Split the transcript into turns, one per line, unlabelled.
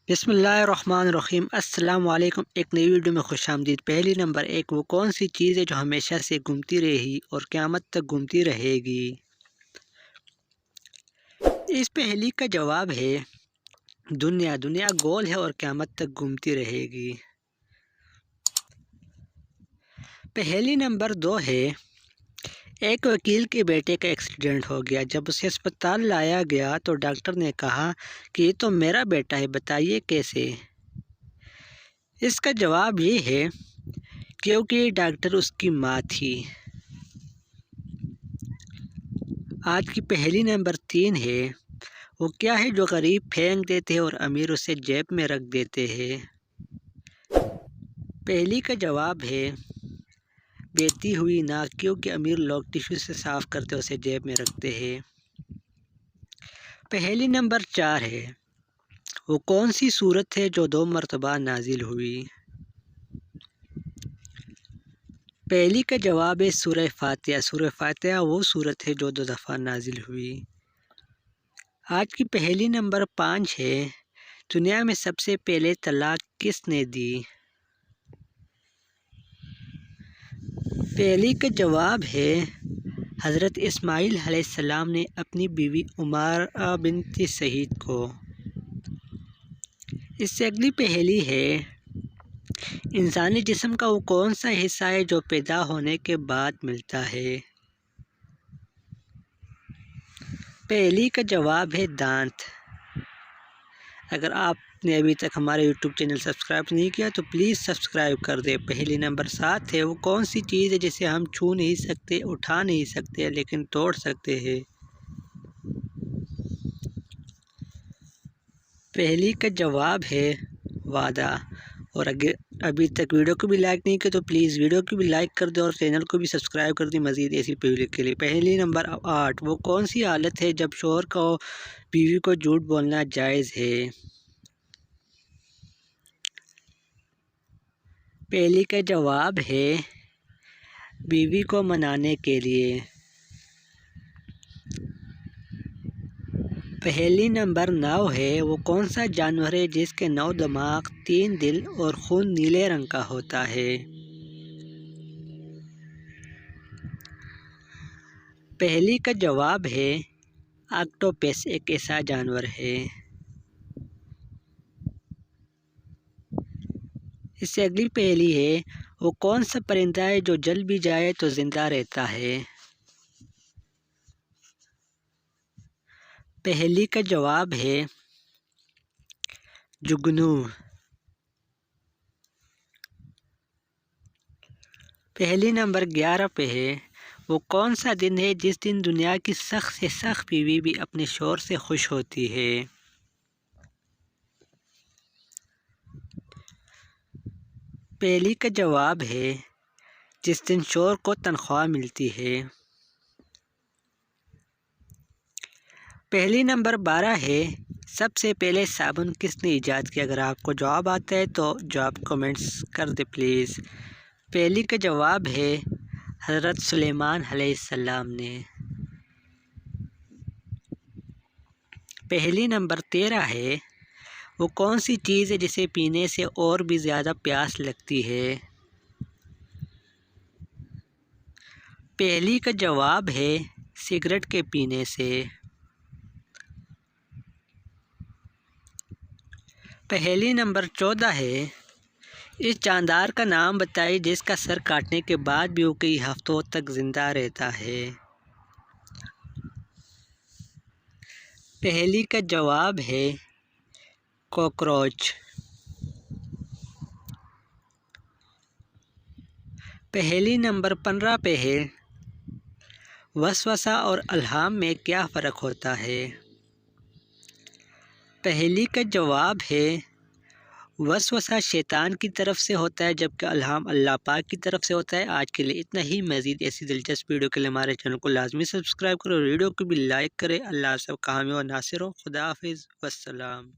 بسم اللہ الرحمن الرحیم۔ السلام علیکم۔ ایک نئی ویڈیو میں خوش آمدید۔ پہلی نمبر 1، وہ کون سی چیز ہے جو ہمیشہ سے گھومتی رہی اور قیامت تک گھومتی رہے گی؟ اس پہلی کا جواب ہے دنیا۔ دنیا گول ہے اور قیامت تک گھومتی رہے گی۔ پہلی نمبر 2 ہے، ایک وکیل کے بیٹے کا ایکسیڈنٹ ہو گیا۔ جب اسے اسپتال لایا گیا تو ڈاکٹر نے کہا کہ یہ تو میرا بیٹا ہے، بتائیے کیسے؟ اس کا جواب یہ ہے کیونکہ ڈاکٹر اس کی ماں تھی۔ آج کی پہلی نمبر 3 ہے، وہ کیا ہے جو غریب پھینک دیتے ہیں اور امیر اسے جیب میں رکھ دیتے ہیں؟ پہلی کا جواب ہے بیتی ہوئی ناک، کیونکہ امیر لوگ ٹشو سے صاف کرتے اسے جیب میں رکھتے ہیں۔ پہلی نمبر 4 ہے، وہ کون سی سورت ہے جو 2 مرتبہ نازل ہوئی؟ پہلی کا جواب ہے سورہ فاتحہ۔ سورہ فاتحہ وہ سورت ہے جو 2 دفعہ نازل ہوئی۔ آج کی پہلی نمبر 5 ہے، دنیا میں سب سے پہلے طلاق کس نے دی؟ پہلی کا جواب ہے حضرت اسماعیل علیہ السلام نے اپنی بیوی عمارہ بنت سعید کو۔ اس سے اگلی پہلی ہے، انسانی جسم کا وہ کون سا حصہ ہے جو پیدا ہونے کے بعد ملتا ہے؟ پہلی کا جواب ہے دانت۔ اگر آپ نے ابھی تک ہمارے یوٹیوب چینل سبسکرائب نہیں کیا تو پلیز سبسکرائب کر دیں۔ پہلی نمبر 7 ہے، وہ کون سی چیز ہے جسے ہم چھو نہیں سکتے، اٹھا نہیں سکتے لیکن توڑ سکتے ہیں؟ پہلی کا جواب ہے وعدہ۔ اور اگر ابھی تک ویڈیو کو بھی لائک نہیں کیا تو پلیز ویڈیو کو بھی لائک کر دیں اور چینل کو بھی سبسکرائب کر دیں مزید ایسی ویڈیو کے لیے۔ پہلی نمبر 8، وہ کون سی حالت ہے جب شوہر کو بیوی کو جھوٹ بولنا جائز ہے؟ پہلی کا جواب ہے بیوی کو منانے کے لیے۔ پہلی نمبر 9 ہے، وہ کون سا جانور ہے جس کے 9 دماغ، 3 دل اور خون نیلے رنگ کا ہوتا ہے؟ پہلی کا جواب ہے آکٹوپس، ایک ایسا جانور ہے۔ اس سے اگلی پہلی ہے، وہ کون سا پرندہ ہے جو جل بھی جائے تو زندہ رہتا ہے؟ پہلی کا جواب ہے جگنو۔ پہلی نمبر 11 پہ ہے، وہ کون سا دن ہے جس دن دنیا کی سخت سے سخت بیوی بھی اپنے شوہر سے خوش ہوتی ہے؟ پہلی کا جواب ہے جس دن شوہر کو تنخواہ ملتی ہے۔ پہلی نمبر 12 ہے، سب سے پہلے صابن کس نے ایجاد کیا؟ اگر آپ کو جواب آتا ہے تو جواب کمنٹس کر دے پلیز۔ پہلی کا جواب ہے حضرت سلیمان علیہ السلام نے۔ پہلی نمبر 13 ہے، وہ کون سی چیز ہے جسے پینے سے اور بھی زیادہ پیاس لگتی ہے؟ پہلی کا جواب ہے سگریٹ کے پینے سے۔ پہلی نمبر 14 ہے، اس جاندار کا نام بتائیے جس کا سر کاٹنے کے بعد بھی وہ کئی ہفتوں تک زندہ رہتا ہے۔ پہلی کا جواب ہے کاکروچ۔ پہلی نمبر 15 پہ ہے، وسوسہ اور الہام میں کیا فرق ہوتا ہے؟ پہلی کا جواب ہے وسوسہ شیطان کی طرف سے ہوتا ہے جبکہ الہام اللہ پاک کی طرف سے ہوتا ہے۔ آج کے لیے اتنا ہی، مزید ایسی دلچسپ ویڈیو کے لیے ہمارے چینل کو لازمی سبسکرائب کرو اور ویڈیو کو بھی لائک کرے۔ اللہ سب کامیاب و ناصر ہو۔ خدا حافظ، والسلام۔